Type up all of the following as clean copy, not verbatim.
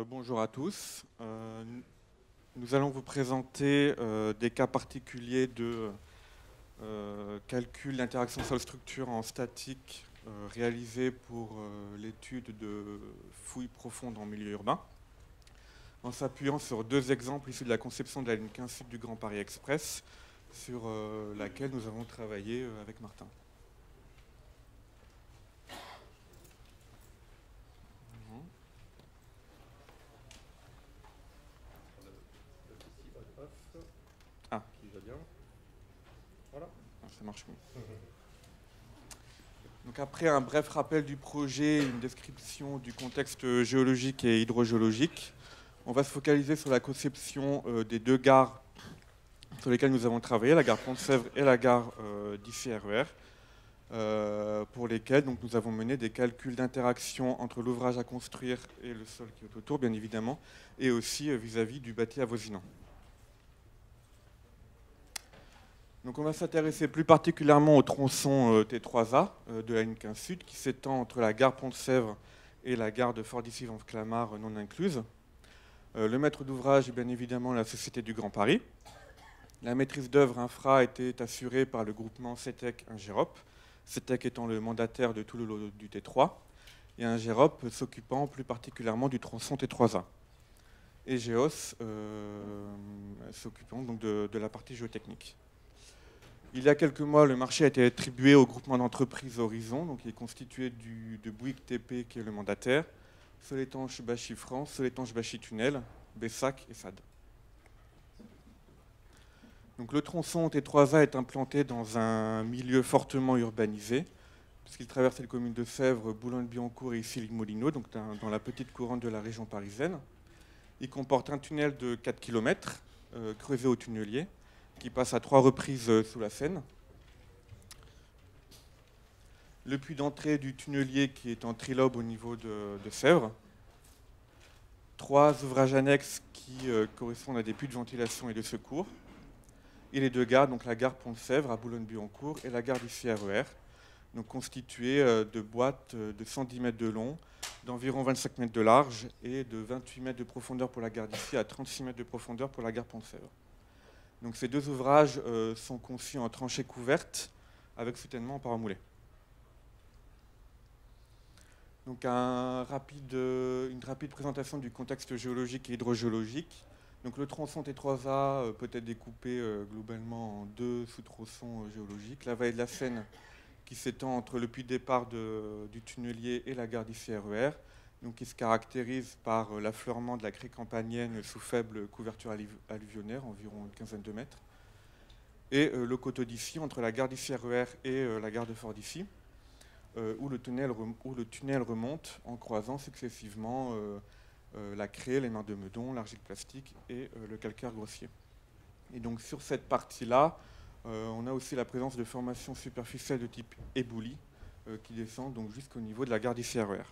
Bonjour à tous. Nous allons vous présenter des cas particuliers de calcul d'interaction sol-structure en statique réalisés pour l'étude de fouilles profondes en milieu urbain, en s'appuyant sur deux exemples issus de la conception de la ligne 15 Sud du Grand Paris Express, sur laquelle nous avons travaillé avec Martin. Ah, qui va bien. Voilà, ça marche mieux. Donc après un bref rappel du projet, une description du contexte géologique et hydrogéologique, on va se focaliser sur la conception des deux gares sur lesquelles nous avons travaillé, la gare Pont-de-Sèvres et la gare d'Issy RER, pour lesquelles donc, nous avons mené des calculs d'interaction entre l'ouvrage à construire et le sol qui est autour, bien évidemment, et aussi vis-à-vis du bâti avoisinant. Donc on va s'intéresser plus particulièrement au tronçon T3A de la ligne 15 Sud qui s'étend entre la gare Pont-de-Sèvres et la gare de Fort-d'Issy-Clamart non incluse. Le maître d'ouvrage est bien évidemment la Société du Grand Paris. La maîtrise d'œuvre infra était assurée par le groupement CETEC Ingérop, CETEC étant le mandataire de tout le lot du T3, et Ingérop s'occupant plus particulièrement du tronçon T3A. Et GEOS s'occupant donc de la partie géotechnique. Il y a quelques mois, le marché a été attribué au groupement d'entreprises Horizon, donc il est constitué de Bouygues TP qui est le mandataire, Soletanche Bachy France, Soletanche Bachy Tunnel, Bessac et SAD. Donc le tronçon T3A est implanté dans un milieu fortement urbanisé, puisqu'il traverse les communes de Sèvres, Boulogne-Billancourt et Issy-les-Moulineaux, donc dans la petite couronne de la région parisienne. Il comporte un tunnel de 4 km, creusé au tunnelier, qui passe à 3 reprises sous la Seine. Le puits d'entrée du tunnelier qui est en trilobe au niveau de Sèvres. 3 ouvrages annexes qui correspondent à des puits de ventilation et de secours. Et les 2 gares, donc la gare Pont-de-Sèvres à Boulogne-Billancourt et la gare d'Issy RER, donc constituées de boîtes de 110 mètres de long, d'environ 25 mètres de large et de 28 mètres de profondeur pour la gare d'Issy à 36 mètres de profondeur pour la gare Pont-de-Sèvres. Donc ces 2 ouvrages sont conçus en tranchées couvertes avec soutènement en paramoulé. Donc une rapide présentation du contexte géologique et hydrogéologique. Donc le tronçon T3A peut être découpé globalement en 2 sous-tronçons géologiques. La vallée de la Seine qui s'étend entre le puits de départ du tunnelier et la gare d'Issy RER, donc qui se caractérise par l'affleurement de la craie campanienne sous faible couverture alluvionnaire, environ une quinzaine de mètres, et le coteau d'Issy entre la gare d'Issy RER et la gare de Fort-d'Issy, où le tunnel remonte en croisant successivement la craie, les mains de Meudon, l'argile plastique et le calcaire grossier. Et donc sur cette partie-là, on a aussi la présence de formations superficielles de type éboulis qui descendent donc jusqu'au niveau de la gare d'Issy RER.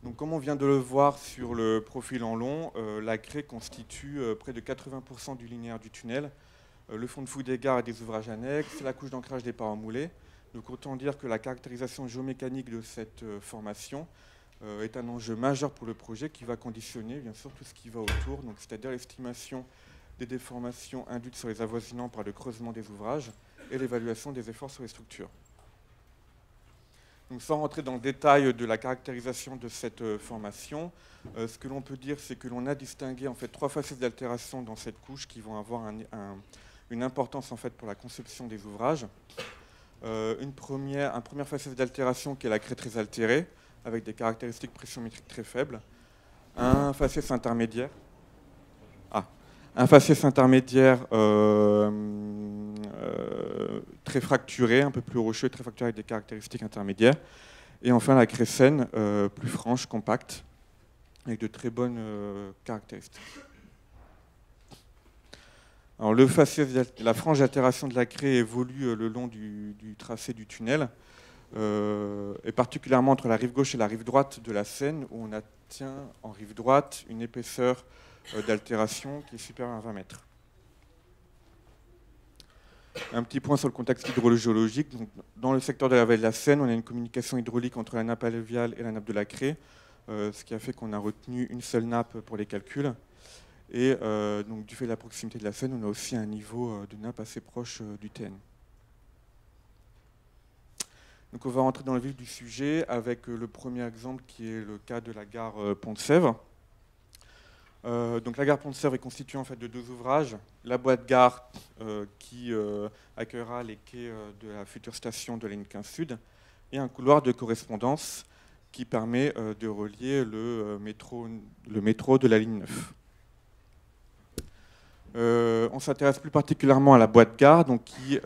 Donc, comme on vient de le voir sur le profil en long, la craie constitue près de 80% du linéaire du tunnel. Le fond de fouille des gares et des ouvrages annexes, la couche d'ancrage des paramoulés. Donc autant dire que la caractérisation géomécanique de cette formation est un enjeu majeur pour le projet qui va conditionner bien sûr tout ce qui va autour, c'est-à-dire l'estimation des déformations induites sur les avoisinants par le creusement des ouvrages et l'évaluation des efforts sur les structures. Donc, sans rentrer dans le détail de la caractérisation de cette formation, ce que l'on peut dire, c'est que l'on a distingué en fait 3 facettes d'altération dans cette couche qui vont avoir une importance en fait pour la conception des ouvrages. Une première facette d'altération qui est la craie très altérée, avec des caractéristiques pressiométriques très faibles. Un faciès intermédiaire. Un faciès intermédiaire très fracturé, un peu plus rocheux, très fracturé avec des caractéristiques intermédiaires. Et enfin la craie saine, plus franche, compacte, avec de très bonnes caractéristiques. Alors, la frange d'altération de la craie évolue le long du tracé du tunnel, et particulièrement entre la rive gauche et la rive droite de la Seine, où on atteint en rive droite une épaisseur d'altération qui est supérieure à 20 mètres. Un petit point sur le contexte hydrogéologique. Donc, dans le secteur de la vallée de la Seine, on a une communication hydraulique entre la nappe alluviale et la nappe de la Craie, ce qui a fait qu'on a retenu une seule nappe pour les calculs. Et donc, du fait de la proximité de la Seine, on a aussi un niveau de nappe assez proche du TN. Donc, on va rentrer dans le vif du sujet avec le premier exemple qui est le cas de la gare Pont-de-Sèvres. Donc, la gare Pont-de-Sèvres est constituée en fait de deux ouvrages. La boîte-gare qui accueillera les quais de la future station de la ligne 15 Sud et un couloir de correspondance qui permet de relier le métro de la ligne 9. On s'intéresse plus particulièrement à la boîte-gare, donc qui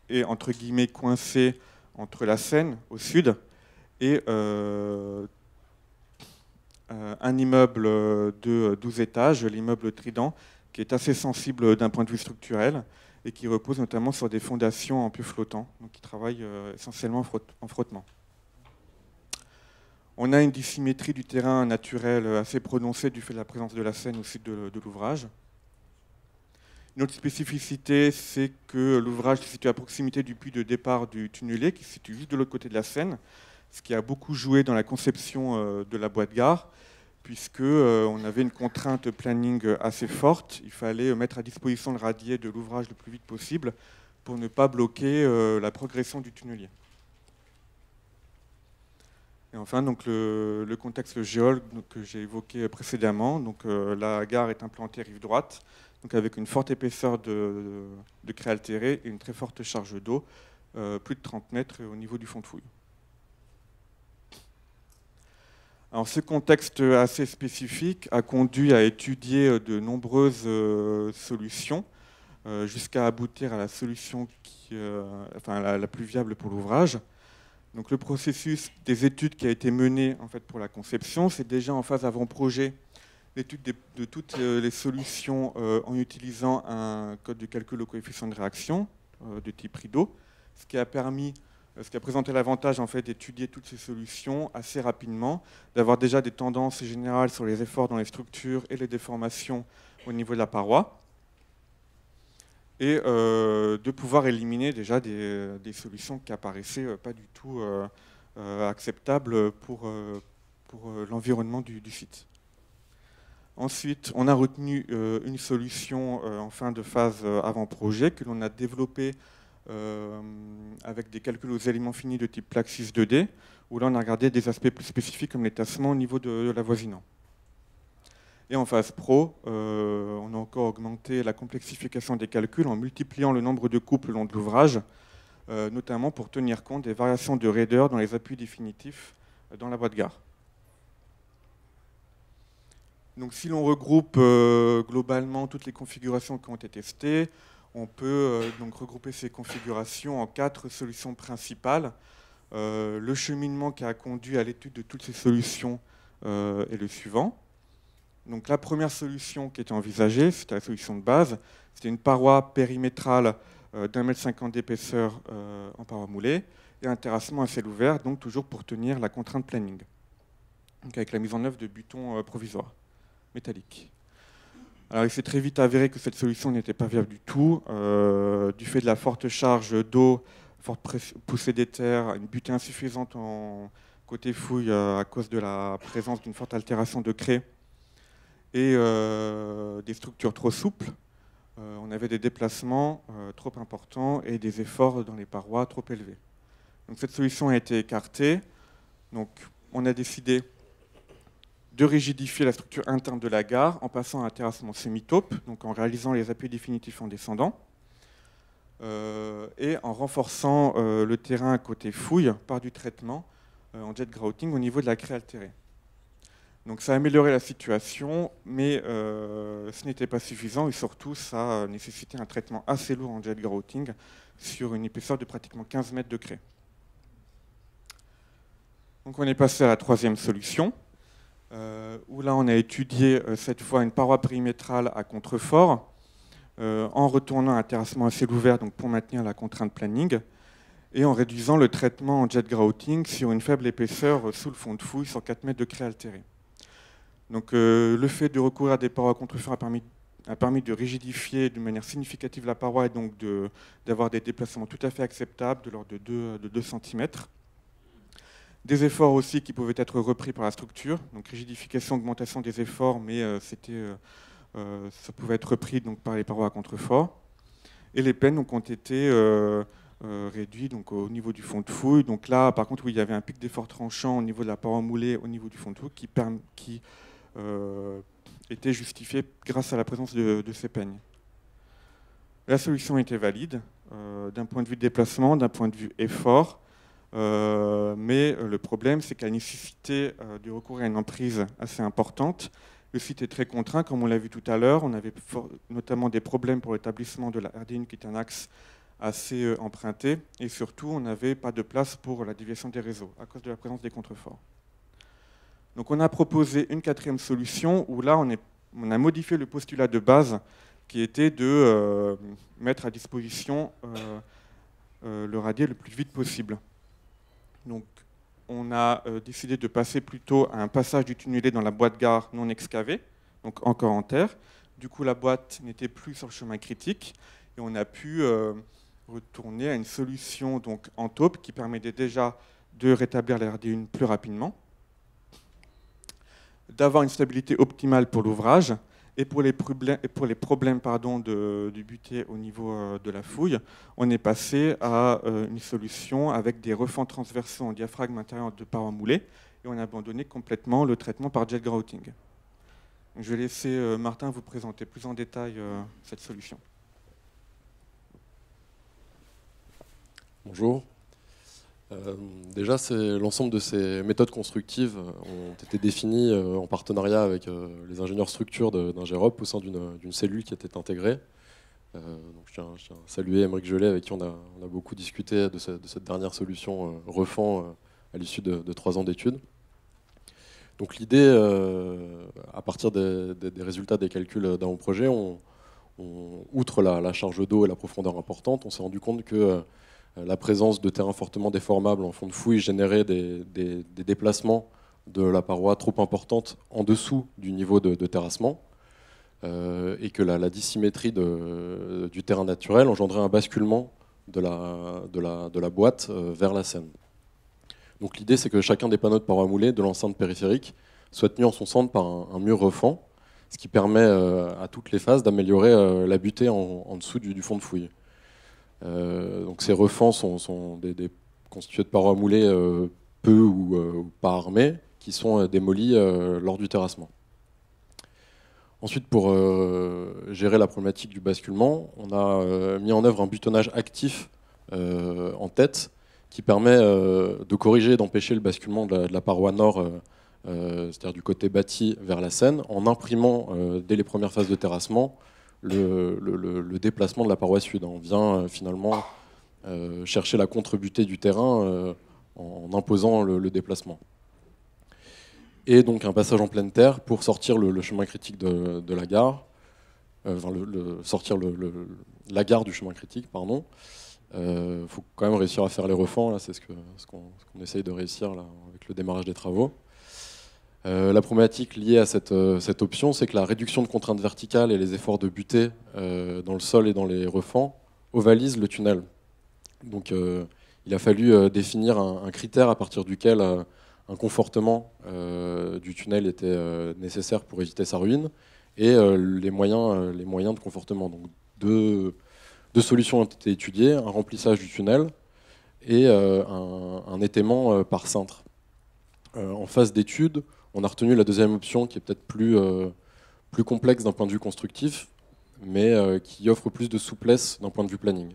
est entre guillemets coincée entre la Seine au sud et un immeuble de 12 étages, l'immeuble Trident, qui est assez sensible d'un point de vue structurel et qui repose notamment sur des fondations en pieux flottants, donc qui travaillent essentiellement en frottement. On a une dissymétrie du terrain naturel assez prononcée du fait de la présence de la Seine au sud de l'ouvrage. Une autre spécificité, c'est que l'ouvrage se situe à proximité du puits de départ du tunnelier, qui se situe juste de l'autre côté de la Seine, ce qui a beaucoup joué dans la conception de la boîte-gare, puisqu'on avait une contrainte planning assez forte. Il fallait mettre à disposition le radier de l'ouvrage le plus vite possible pour ne pas bloquer la progression du tunnelier. Et enfin, donc, le contexte géologique que j'ai évoqué précédemment. Donc, la gare est implantée rive droite, donc avec une forte épaisseur de craie altérée et une très forte charge d'eau, plus de 30 mètres au niveau du fond de fouille. Alors, ce contexte assez spécifique a conduit à étudier de nombreuses solutions jusqu'à aboutir à la solution la plus viable pour l'ouvrage. Donc, le processus des études qui a été mené en fait, pour la conception, c'est déjà en phase avant-projet l'étude de toutes les solutions en utilisant un code de calcul au coefficient de réaction de type Rideau, ce qui a présenté l'avantage en fait, d'étudier toutes ces solutions assez rapidement, d'avoir déjà des tendances générales sur les efforts dans les structures et les déformations au niveau de la paroi, et de pouvoir éliminer déjà des solutions qui apparaissaient pas du tout acceptables pour l'environnement du site. Ensuite, on a retenu une solution en fin de phase avant-projet que l'on a développée avec des calculs aux éléments finis de type Plaxis 2D, où là on a regardé des aspects plus spécifiques comme les tassements au niveau de l'avoisinant. Et en phase pro, on a encore augmenté la complexification des calculs en multipliant le nombre de coupes le long de l'ouvrage, notamment pour tenir compte des variations de raideur dans les appuis définitifs dans la boîte-gare. Donc si l'on regroupe globalement toutes les configurations qui ont été testées, on peut donc regrouper ces configurations en 4 solutions principales. Le cheminement qui a conduit à l'étude de toutes ces solutions est le suivant. Donc la première solution qui était envisagée, c'était la solution de base, c'était une paroi périmétrale d'1,50 m d'épaisseur en paroi moulée et un terrassement à ciel ouvert, donc toujours pour tenir la contrainte planning, donc avec la mise en œuvre de butons provisoires métalliques. Alors il s'est très vite avéré que cette solution n'était pas viable du tout, du fait de la forte charge d'eau, forte poussée d'éther, une butée insuffisante en côté fouille à cause de la présence d'une forte altération de craie et des structures trop souples. On avait des déplacements trop importants et des efforts dans les parois trop élevés. Donc cette solution a été écartée. Donc on a décidé de rigidifier la structure interne de la gare en passant à un terrassement semi-taupe, donc en réalisant les appuis définitifs en descendant, et en renforçant le terrain côté fouille par du traitement en jet grouting au niveau de la craie altérée. Donc ça a amélioré la situation, mais ce n'était pas suffisant et surtout ça nécessitait un traitement assez lourd en jet grouting sur une épaisseur de pratiquement 15 mètres de craie. Donc on est passé à la troisième solution, où là on a étudié cette fois une paroi périmétrale à contrefort en retournant un terrassement à ciel ouvert donc pour maintenir la contrainte planning et en réduisant le traitement en jet grouting sur une faible épaisseur sous le fond de fouille sur 4 mètres de craie altérée. Donc le fait de recourir à des parois à contrefort a permis de rigidifier de manière significative la paroi et donc d'avoir des déplacements tout à fait acceptables de l'ordre de 2 cm. Des efforts aussi qui pouvaient être repris par la structure, donc rigidification, augmentation des efforts, mais ça pouvait être repris donc, par les parois à contrefort. Et les peines donc, ont été réduites donc, au niveau du fond de fouille. Donc là, par contre, oui, il y avait un pic d'effort tranchant au niveau de la paroi moulée, au niveau du fond de fouille, qui était justifié grâce à la présence de ces peignes. La solution était valide d'un point de vue déplacement, d'un point de vue effort, mais le problème, c'est qu'elle nécessitait de recourir à une emprise assez importante. Le site est très contraint, comme on l'a vu tout à l'heure. On avait notamment des problèmes pour l'établissement de la RD1, qui est un axe assez emprunté, et surtout, on n'avait pas de place pour la déviation des réseaux à cause de la présence des contreforts. Donc on a proposé une quatrième solution où là, on a modifié le postulat de base qui était de mettre à disposition le radier le plus vite possible. Donc, on a décidé de passer plutôt à un passage du tunnelé dans la boîte gare non excavée, donc encore en terre. Du coup, la boîte n'était plus sur le chemin critique et on a pu retourner à une solution donc, en taupe qui permettait déjà de rétablir la RD1 plus rapidement, d'avoir une stabilité optimale pour l'ouvrage. Et pour les problèmes du butée au niveau de la fouille, on est passé à une solution avec des refends transversaux en diaphragme intérieur de parois moulées et on a abandonné complètement le traitement par jet grouting. Je vais laisser Martin vous présenter plus en détail cette solution. Bonjour. Déjà, l'ensemble de ces méthodes constructives ont été définies en partenariat avec les ingénieurs structure d'Ingerop au sein d'une cellule qui était intégrée. Donc je tiens à saluer Aymeric Gelé, avec qui on a beaucoup discuté de cette dernière solution refend à l'issue de 3 ans d'études. Donc l'idée, à partir des résultats des calculs d'un projet, outre la charge d'eau et la profondeur importante, on s'est rendu compte que la présence de terrains fortement déformables en fond de fouille générait des déplacements de la paroi trop importantes en dessous du niveau de terrassement et que la dissymétrie du terrain naturel engendrait un basculement de la boîte vers la Seine. Donc l'idée, c'est que chacun des panneaux de paroi moulée de l'enceinte périphérique soit tenu en son centre par un mur refend, ce qui permet à toutes les phases d'améliorer la butée en dessous du fond de fouille. Donc ces refends sont constitués de parois moulées peu ou pas armées, qui sont démolies lors du terrassement. Ensuite, pour gérer la problématique du basculement, on a mis en œuvre un butonnage actif en tête qui permet de corriger et d'empêcher le basculement de la paroi nord, c'est-à-dire du côté bâti vers la Seine, en imprimant dès les premières phases de terrassement le déplacement de la paroi sud. On vient finalement chercher la contre-butée du terrain en imposant le déplacement. Et donc un passage en pleine terre pour sortir le chemin critique de la gare, sortir la gare du chemin critique, pardon. Faut quand même réussir à faire les refends, là, c'est ce qu'on essaye de réussir là, avec le démarrage des travaux. La problématique liée à cette option, c'est que la réduction de contraintes verticales et les efforts de butée dans le sol et dans les refends ovalisent le tunnel. Donc il a fallu définir un critère à partir duquel un confortement du tunnel était nécessaire pour éviter sa ruine et les moyens de confortement. Donc deux solutions ont été étudiées, un remplissage du tunnel et un étaiement par cintre. En phase d'étude, on a retenu la deuxième option qui est peut-être plus complexe d'un point de vue constructif, mais qui offre plus de souplesse d'un point de vue planning.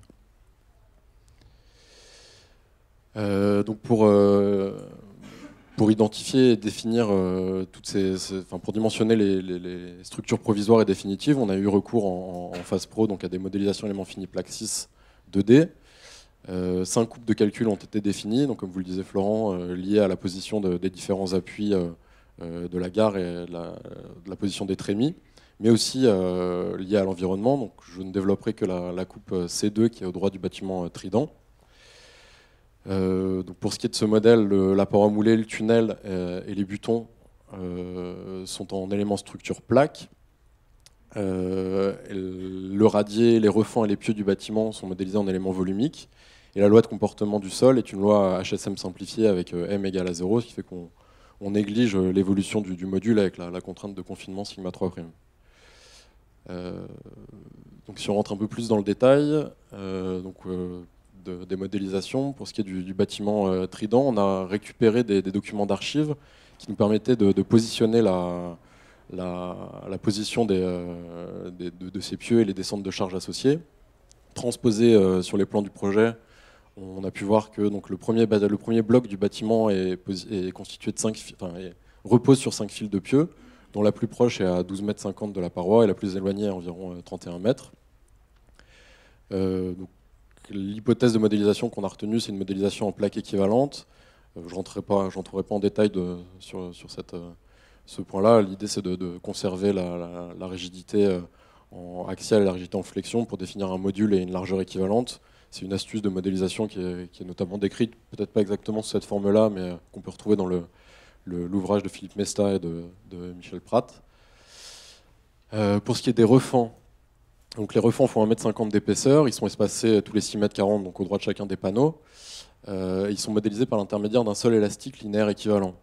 Donc pour identifier et définir pour dimensionner les structures provisoires et définitives, on a eu recours en phase pro donc à des modélisations éléments finis Plaxis 2D. 5 coupes de calcul ont été définies, donc comme vous le disiez Florent, liées à la position des différents appuis de la gare et de la position des trémies, mais aussi liées à l'environnement. Donc je ne développerai que la coupe C2 qui est au droit du bâtiment Trident. Donc pour ce qui est de ce modèle, la paroi moulée, le tunnel et les butons sont en éléments structure plaque. Le radier, les refends et les pieux du bâtiment sont modélisés en éléments volumiques. Et la loi de comportement du sol est une loi HSM simplifiée avec M égale à 0, ce qui fait qu'on néglige l'évolution du module avec la contrainte de confinement sigma 3'. Donc si on rentre un peu plus dans le détail, des modélisations, pour ce qui est du bâtiment Trident, on a récupéré des documents d'archives qui nous permettaient de positionner la position de ces pieux et les descentes de charges associées. Transposé sur les plans du projet, on a pu voir que donc, le premier bloc du bâtiment est constitué de repose sur 5 fils de pieux, dont la plus proche est à 12,50 m de la paroi et la plus éloignée à environ 31 mètres. L'hypothèse de modélisation qu'on a retenue, c'est une modélisation en plaques équivalentes. Je n'entrerai pas en détail sur ce point-là. L'idée, c'est de conserver la rigidité en axiale et la rigidité en flexion pour définir un module et une largeur équivalente. C'est une astuce de modélisation qui est notamment décrite, peut-être pas exactement sous cette forme-là, mais qu'on peut retrouver dans l'ouvrage de Philippe Mesta et de Michel Pratt. Pour ce qui est des refends, donc les refends font 1,50 m d'épaisseur, ils sont espacés tous les 6,40 m, donc au droit de chacun des panneaux. Ils sont modélisés par l'intermédiaire d'un sol élastique linéaire équivalent.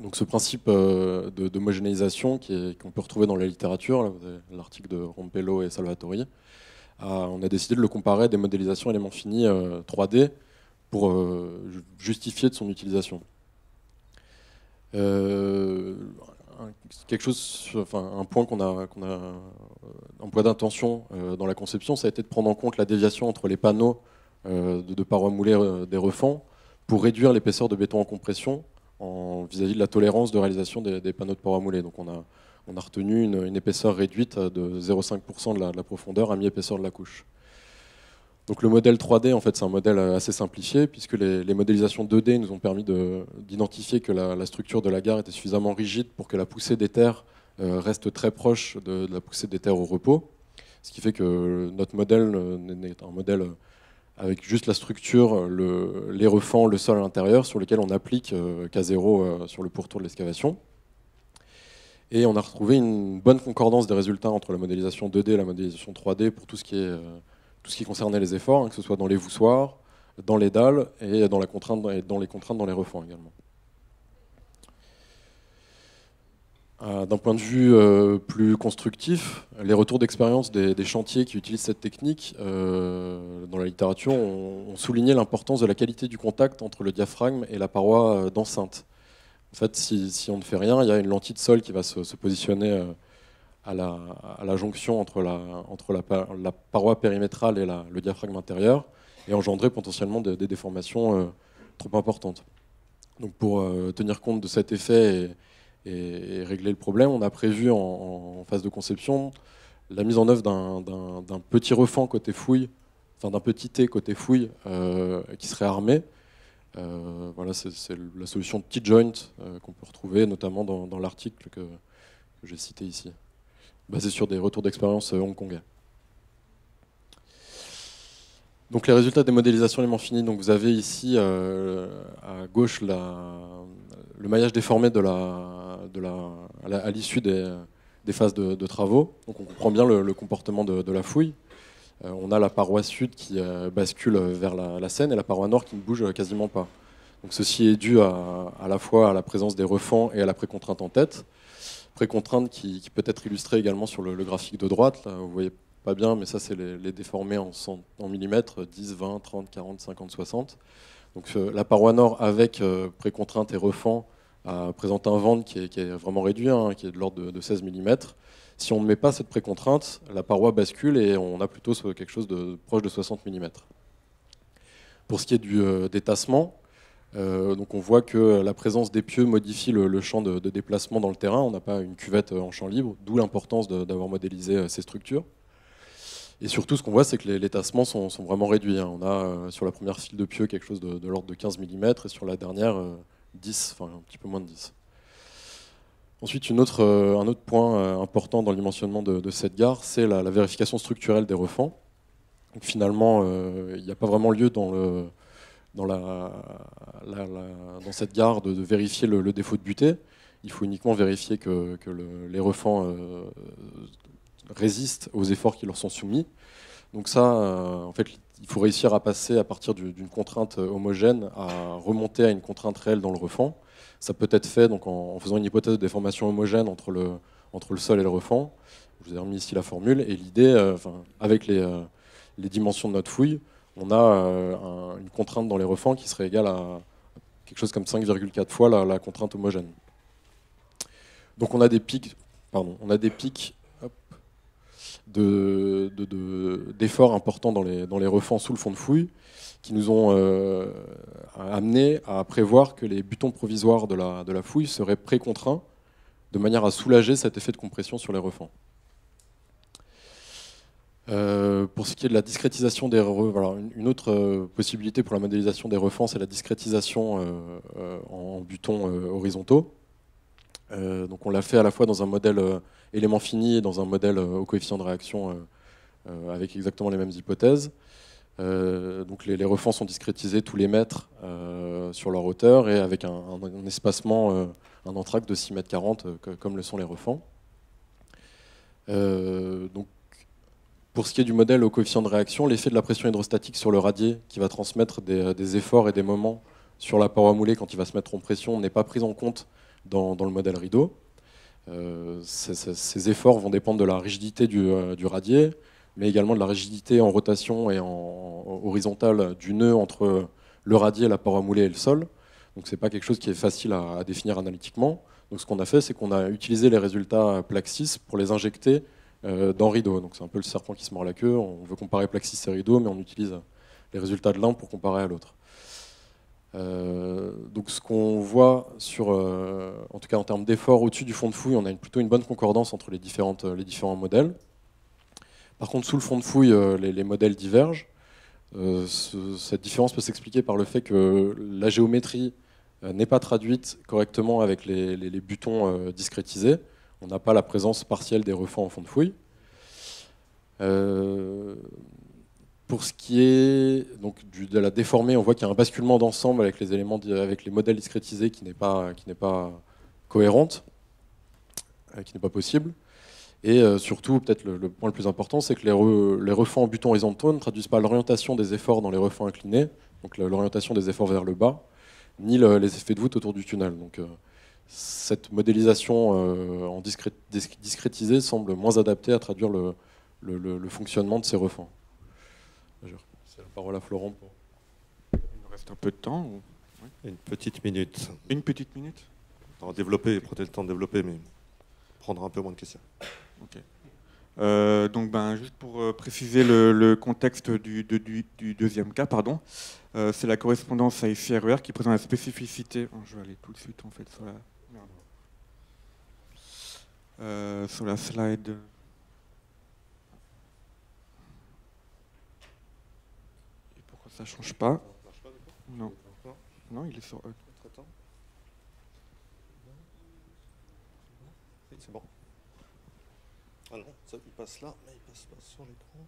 Donc ce principe d'homogénéisation qu'on peut retrouver dans la littérature, là, vous avez l'article de Rompello et Salvatori, on a décidé de le comparer à des modélisations éléments finis 3D pour justifier de son utilisation. Un point d'intention dans la conception, ça a été de prendre en compte la déviation entre les panneaux de parois moulées des refends pour réduire l'épaisseur de béton en compression vis-à-vis de la tolérance de réalisation des panneaux de parois moulées. Donc on a retenu une épaisseur réduite de 0,5% de la profondeur à mi-épaisseur de la couche. Donc le modèle 3D, en fait, c'est un modèle assez simplifié, puisque les modélisations 2D nous ont permis d'identifier que la structure de la gare était suffisamment rigide pour que la poussée des terres reste très proche de la poussée des terres au repos. Ce qui fait que notre modèle est un modèle avec juste la structure, les refends, le sol à l'intérieur, sur lequel on applique K0 sur le pourtour de l'excavation. Et on a retrouvé une bonne concordance des résultats entre la modélisation 2D et la modélisation 3D pour tout ce qui concernait les efforts, que ce soit dans les voussoirs, dans les dalles et dans les contraintes dans les refends également. D'un point de vue plus constructif, les retours d'expérience des chantiers qui utilisent cette technique dans la littérature ont souligné l'importance de la qualité du contact entre le diaphragme et la paroi d'enceinte. En fait, si on ne fait rien, il y a une lentille de sol qui va se positionner à la jonction entre la paroi périmétrale et le diaphragme intérieur et engendrer potentiellement des déformations trop importantes. Donc pour tenir compte de cet effet et régler le problème, on a prévu en phase de conception la mise en œuvre d'un petit refend côté fouille, enfin d'un petit T côté fouille qui serait armé. Voilà, c'est la solution T-joint qu'on peut retrouver notamment dans l'article que j'ai cité ici, basé sur des retours d'expérience hongkongais. Donc les résultats des modélisations éléments finis. Donc vous avez ici à gauche le maillage déformé à l'issue des phases de travaux. Donc on comprend bien le comportement de la fouille. On a la paroi sud qui bascule vers la Seine et la paroi nord qui ne bouge quasiment pas. Donc ceci est dû à la fois à la présence des refends et à la précontrainte en tête. Précontrainte qui peut être illustrée également sur le graphique de droite. Là, vous voyez pas bien, mais ça c'est les déformés en millimètres, 10, 20, 30, 40, 50, 60. Donc la paroi nord avec précontrainte et refend présente un ventre qui est vraiment réduit, qui est de l'ordre de 16 mm. Si on ne met pas cette précontrainte, la paroi bascule et on a plutôt quelque chose de proche de 60 mm. Pour ce qui est du détassement, donc on voit que la présence des pieux modifie le champ de déplacement dans le terrain. On n'a pas une cuvette en champ libre, d'où l'importance d'avoir modélisé ces structures. Et surtout, ce qu'on voit, c'est que les tassements sont vraiment réduits. On a sur la première file de pieux quelque chose de l'ordre de 15 mm et sur la dernière 10, enfin un petit peu moins de 10. Ensuite, un autre point important dans le dimensionnement de cette gare, c'est la vérification structurelle des refends. Donc, finalement, il n'y a pas vraiment lieu dans cette gare de vérifier le défaut de butée. Il faut uniquement vérifier que les refends résistent aux efforts qui leur sont soumis. Donc ça, en fait, il faut réussir à passer à partir d'une contrainte homogène à remonter à une contrainte réelle dans le refend. Ça peut être fait donc, en faisant une hypothèse de déformation homogène entre le sol et le refend. Je vous ai remis ici la formule. Et l'idée, avec les dimensions de notre fouille, on a une contrainte dans les refends qui serait égale à quelque chose comme 5,4 fois la contrainte homogène. Donc on a des pics, hop, d'efforts importants dans les refends sous le fond de fouille qui nous ont amené à prévoir que les butons provisoires de la fouille seraient précontraints de manière à soulager cet effet de compression sur les refends. Pour ce qui est de la discrétisation des voilà, une autre possibilité pour la modélisation des refends, c'est la discrétisation en butons horizontaux. Donc on l'a fait à la fois dans un modèle élément fini et dans un modèle au coefficient de réaction avec exactement les mêmes hypothèses. Donc les refends sont discrétisés tous les mètres sur leur hauteur et avec un espacement, un entracte de 6,40 m comme le sont les refends. Donc, pour ce qui est du modèle au coefficient de réaction, l'effet de la pression hydrostatique sur le radier qui va transmettre des efforts et des moments sur la paroi moulée quand il va se mettre en pression n'est pas pris en compte dans le modèle rideau. Ces efforts vont dépendre de la rigidité du radier, mais également de la rigidité en rotation et en horizontale du nœud entre le radier, la paroi moulée et le sol. Donc ce n'est pas quelque chose qui est facile à définir analytiquement. Donc ce qu'on a fait, c'est qu'on a utilisé les résultats Plaxis pour les injecter dans rideau. Donc c'est un peu le serpent qui se mord la queue. On veut comparer Plaxis et rideau, mais on utilise les résultats de l'un pour comparer à l'autre. Donc ce qu'on voit en tout cas en termes d'effort au-dessus du fond de fouille, on a plutôt une bonne concordance entre les différents modèles. Par contre, sous le fond de fouille, les modèles divergent. Cette différence peut s'expliquer par le fait que la géométrie n'est pas traduite correctement avec les butons discrétisés. On n'a pas la présence partielle des refends en fond de fouille. Pour ce qui est donc, de la déformée, on voit qu'il y a un basculement d'ensemble avec les modèles discrétisés qui n'est pas cohérente, qui n'est pas possible. Et surtout, peut-être le point le plus important, c'est que les refends en butons horizontaux ne traduisent pas l'orientation des efforts dans les refends inclinés, donc l'orientation des efforts vers le bas, ni les effets de voûte autour du tunnel. Donc, cette modélisation en discrétisée semble moins adaptée à traduire le fonctionnement de ces refends. C'est la parole à Florent. Il nous reste un peu de temps ou... Oui. Une petite minute. Une petite minute. Prenez le temps de développer, mais prendre un peu moins de questions. Ok. Donc, juste pour préciser le contexte du deuxième cas, pardon, c'est la correspondance à ICRER qui présente la spécificité. Je vais aller tout de suite en fait sur la slide. Et pourquoi ça change pas? Non. Non, il est sur E. C'est bon. Ah non, ça il passe là, mais il passe pas sur l'écran.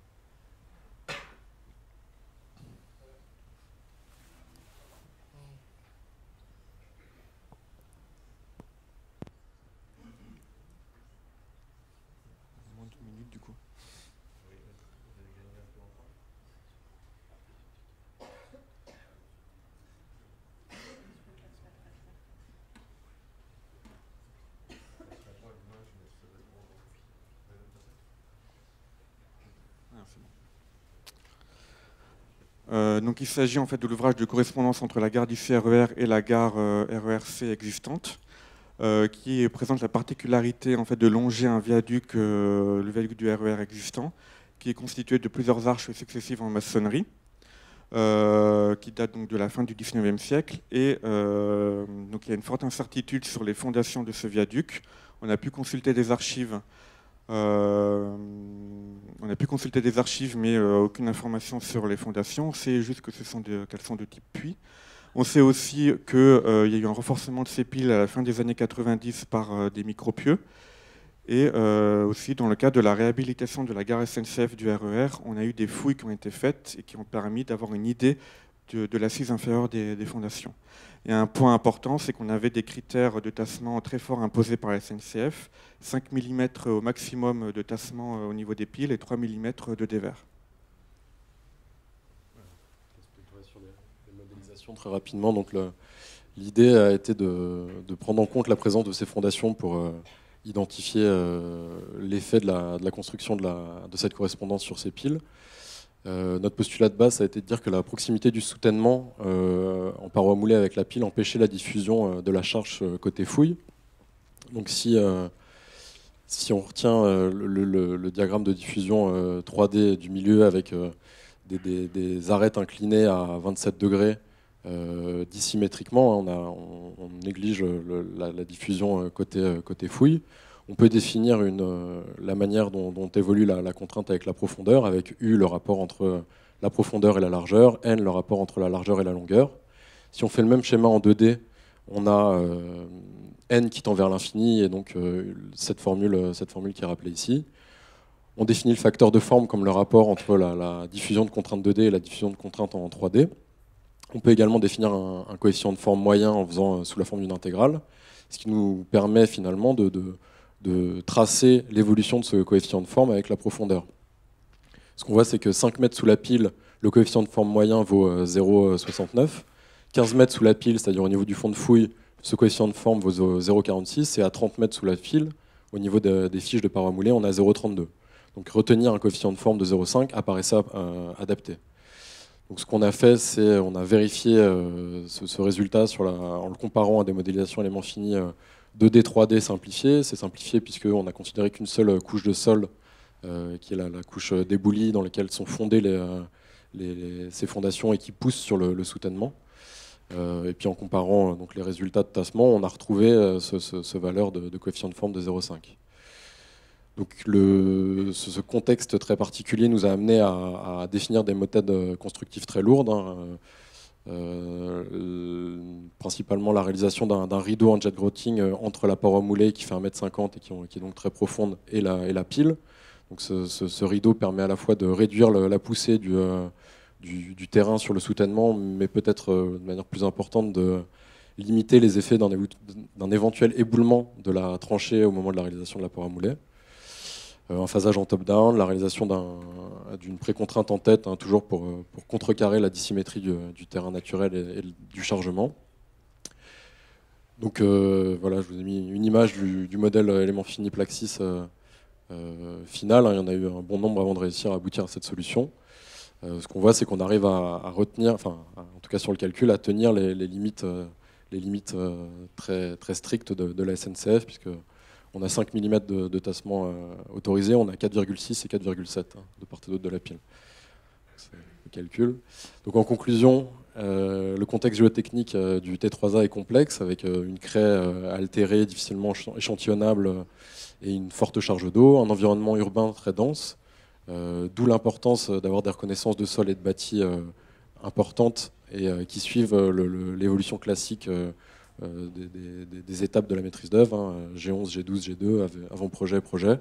Moins d'une minute du coup. Donc il s'agit en fait de l'ouvrage de correspondance entre la gare d'ICRER et la gare RERC existante, qui présente la particularité en fait de longer un viaduc, le viaduc du RER existant, qui est constitué de plusieurs arches successives en maçonnerie, qui datent donc de la fin du XIXe siècle. Et donc il y a une forte incertitude sur les fondations de ce viaduc. On a pu consulter des archives. Mais aucune information sur les fondations. On sait juste que qu'elles sont de type puits. On sait aussi qu'il y a eu un renforcement de ces piles à la fin des années 90 par des micropieux. Et aussi, dans le cadre de la réhabilitation de la gare SNCF du RER, on a eu des fouilles qui ont été faites et qui ont permis d'avoir une idée de l'assise inférieure des fondations. Et un point important, c'est qu'on avait des critères de tassement très forts imposés par la SNCF, 5 mm au maximum de tassement au niveau des piles et 3 mm de dévers. présentation très rapidement. Donc l'idée a été de prendre en compte la présence de ces fondations pour identifier l'effet de la construction de cette correspondance sur ces piles. Notre postulat de base a été de dire que la proximité du soutènement en paroi moulée avec la pile empêchait la diffusion de la charge côté fouille. Donc si on retient le diagramme de diffusion 3D du milieu avec des arêtes inclinées à 27 degrés dissymétriquement, on néglige la diffusion côté fouille. On peut définir la manière dont évolue la contrainte avec la profondeur, avec U le rapport entre la profondeur et la largeur, N le rapport entre la largeur et la longueur. Si on fait le même schéma en 2D, on a N qui tend vers l'infini, et donc cette formule qui est rappelée ici. On définit le facteur de forme comme le rapport entre la diffusion de contrainte 2D et la diffusion de contrainte en 3D. On peut également définir un coefficient de forme moyen en faisant sous la forme d'une intégrale, ce qui nous permet finalement de tracer l'évolution de ce coefficient de forme avec la profondeur. Ce qu'on voit, c'est que 5 mètres sous la pile, le coefficient de forme moyen vaut 0,69. 15 mètres sous la pile, c'est-à-dire au niveau du fond de fouille, ce coefficient de forme vaut 0,46. Et à 30 mètres sous la pile, au niveau des fiches de paroi moulée, on a 0,32. Donc retenir un coefficient de forme de 0,5 apparaissait adapté. Donc ce qu'on a fait, c'est on a vérifié ce résultat en le comparant à des modélisations éléments finis 2D, 3D simplifiées. C'est simplifié puisqu'on a considéré qu'une seule couche de sol, qui est la couche d'éboulis dans laquelle sont fondées ces fondations et qui poussent sur le soutènement. Et puis en comparant donc, les résultats de tassement, on a retrouvé ce valeur de coefficient de forme de 0,5. Donc ce contexte très particulier nous a amené à définir des méthodes constructives très lourdes, principalement la réalisation d'un rideau en jet grouting entre la paroi moulée qui fait 1,50 m et qui est donc très profonde et la pile. Donc ce rideau permet à la fois de réduire la poussée du terrain sur le soutènement, mais peut-être de manière plus importante de limiter les effets d'un éventuel éboulement de la tranchée au moment de la réalisation de la paroi moulée. Un phasage en top-down, la réalisation d'une précontrainte en tête, toujours pour contrecarrer la dissymétrie du terrain naturel et du chargement. Donc voilà, je vous ai mis une image du modèle élément fini Plaxis final. Il y en a eu un bon nombre avant de réussir à aboutir à cette solution. Ce qu'on voit, c'est qu'on arrive à retenir, enfin, en tout cas sur le calcul, à tenir les limites très, très strictes de la SNCF, puisque on a 5 mm de tassement autorisé, on a 4,6 et 4,7 de part et d'autre de la pile. C'est le calcul. Donc en conclusion, le contexte géotechnique du T3A est complexe, avec une craie altérée, difficilement échantillonnable et une forte charge d'eau, un environnement urbain très dense, d'où l'importance d'avoir des reconnaissances de sol et de bâti importantes et qui suivent l'évolution classique des étapes de la maîtrise d'œuvre, G11, G12, G2, avant-projet, projet.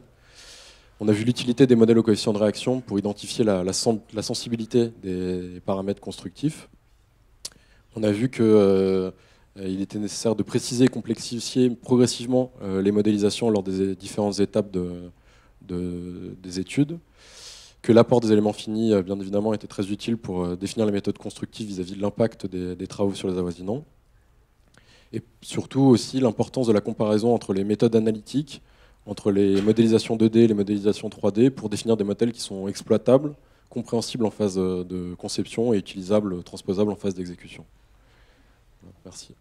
On a vu l'utilité des modèles au coefficient de réaction pour identifier la sensibilité des paramètres constructifs. On a vu qu'il était nécessaire de préciser et complexifier progressivement les modélisations lors des différentes étapes des études, que l'apport des éléments finis, bien évidemment, était très utile pour définir les méthodes constructives vis-à-vis de l'impact des travaux sur les avoisinants. Et surtout aussi l'importance de la comparaison entre les méthodes analytiques, entre les modélisations 2D et les modélisations 3D, pour définir des modèles qui sont exploitables, compréhensibles en phase de conception et utilisables, transposables en phase d'exécution. Merci.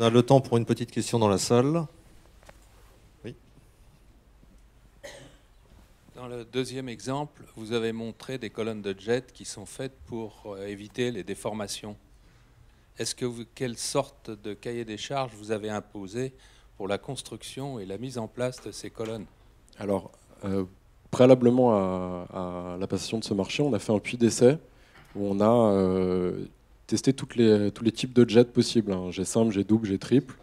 On a le temps pour une petite question dans la salle. Oui. Dans le deuxième exemple, vous avez montré des colonnes de jet qui sont faites pour éviter les déformations. Quelle sorte de cahier des charges vous avez imposé pour la construction et la mise en place de ces colonnes? Alors, préalablement à la passation de ce marché, on a fait un puits d'essai où on a testé tous les types de jets possibles, jet simple, jet double, jet triple.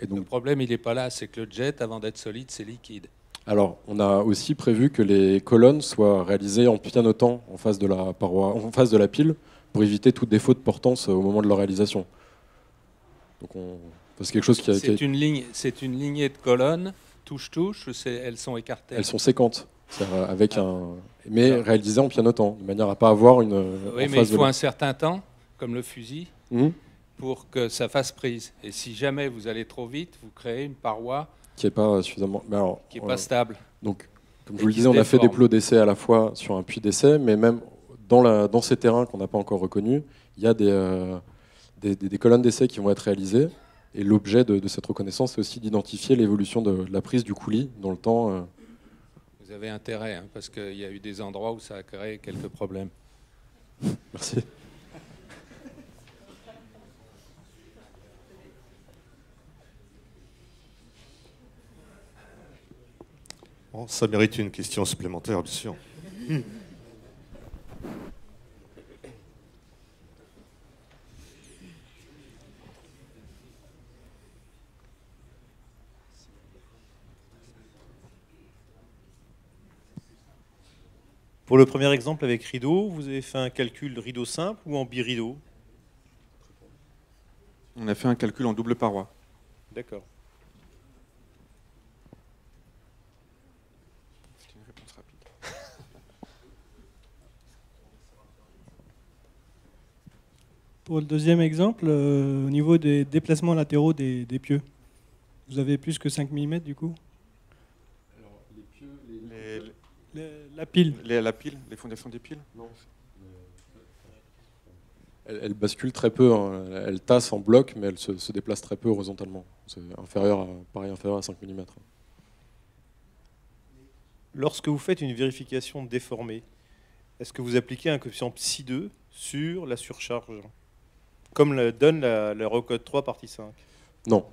Et donc, le problème, il n'est pas là, c'est que le jet, avant d'être solide, c'est liquide. Alors, on a aussi prévu que les colonnes soient réalisées en pianotant en face de la paroi, en face de la pile, pour éviter tout défaut de portance au moment de leur réalisation. Donc, c'est quelque chose qui a C'est une lignée de colonnes touche-touche ou elles sont écartées? Elles sont séquentes, avec mais réalisées en pianotant, de manière à pas avoir une. Oui, mais il faut un certain temps, comme le fusil, pour que ça fasse prise. Et si jamais vous allez trop vite, vous créez une paroi qui n'est pas suffisamment. Qui n'est pas stable. Donc, comme je vous le disais, on a fait des plots d'essai à la fois sur un puits d'essai, mais même dans ces terrains qu'on n'a pas encore reconnus, il y a des colonnes d'essai qui vont être réalisées. Et l'objet de cette reconnaissance, c'est aussi d'identifier l'évolution de la prise du coulis dans le temps. Vous avez intérêt, hein, parce qu'il y a eu des endroits où ça a créé quelques problèmes. Merci. Bon, ça mérite une question supplémentaire, bien sûr. Pour le premier exemple avec rideau, vous avez fait un calcul de rideau simple ou en birideau? On a fait un calcul en double paroi. D'accord. C'est une réponse rapide. Pour le deuxième exemple, au niveau des déplacements latéraux des pieux, vous avez plus que 5 mm du coup? Alors, La pile. La pile, les fondations des piles? Non. Elle bascule très peu, hein. Elle tasse en bloc, mais elle se déplace très peu horizontalement. C'est inférieur à 5 mm. Lorsque vous faites une vérification déformée, est-ce que vous appliquez un coefficient Ψ2 sur la surcharge, comme le donne la recode 3 partie 5? Non.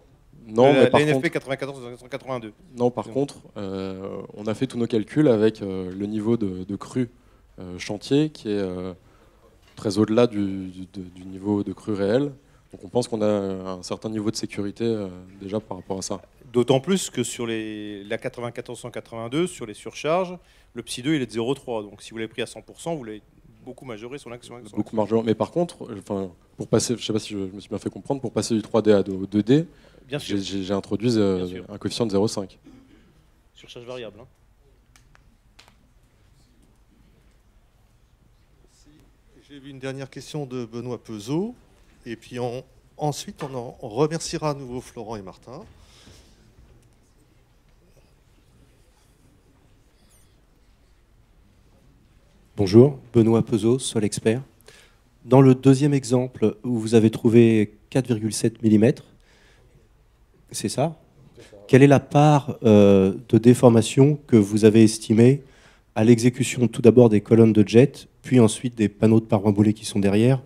Non, mais par NFP contre, 94-82. non, par contre, on a fait tous nos calculs avec le niveau de crue chantier qui est très au-delà du niveau de crue réel. Donc on pense qu'on a un certain niveau de sécurité déjà par rapport à ça. D'autant plus que sur la 94-182, sur les surcharges, le Ψ2 il est de 0,3. Donc si vous l'avez pris à 100%, vous l'avez beaucoup majoré sur l'action. Beaucoup majoré. Mais par contre, pour passer, je ne sais pas si je me suis bien fait comprendre, pour passer du 3D au 2D, j'ai introduit un coefficient de 0,5. Surcharge variable. Hein. J'ai vu une dernière question de Benoît Peuzeau. Et puis ensuite, on remerciera à nouveau Florent et Martin. Bonjour, Benoît Peuzeau, Sol Expert. Dans le deuxième exemple où vous avez trouvé 4,7 mm, c'est ça? Quelle est la part de déformation que vous avez estimée à l'exécution tout d'abord des colonnes de jet, puis ensuite des panneaux de parois moulées qui sont derrière,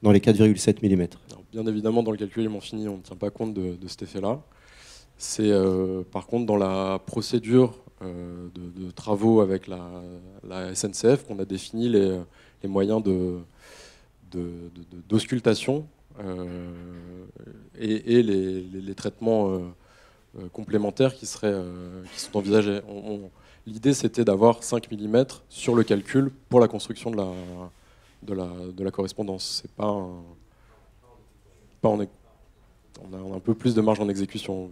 dans les 4,7 mm? Alors, bien évidemment, dans le calcul élément fini, on ne tient pas compte de cet effet-là. C'est par contre dans la procédure de travaux avec la SNCF qu'on a défini les moyens d'auscultation et les traitements complémentaires qui sont envisagés. L'idée, c'était d'avoir 5 mm sur le calcul pour la construction de la correspondance. C'est pas on a un peu plus de marge en exécution.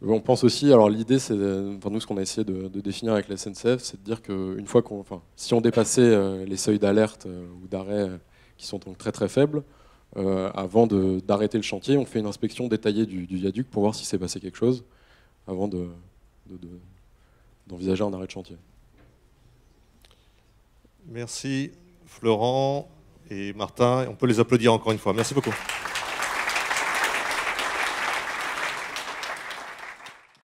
On pense aussi, alors l'idée, c'est, nous, ce qu'on a essayé de définir avec la SNCF, c'est de dire qu'une fois si on dépassait les seuils d'alerte ou d'arrêt qui sont donc très très faibles, avant d'arrêter le chantier, on fait une inspection détaillée du viaduc pour voir si s'est passé quelque chose avant d'envisager un arrêt de chantier. Merci Florent et Martin. On peut les applaudir encore une fois. Merci beaucoup.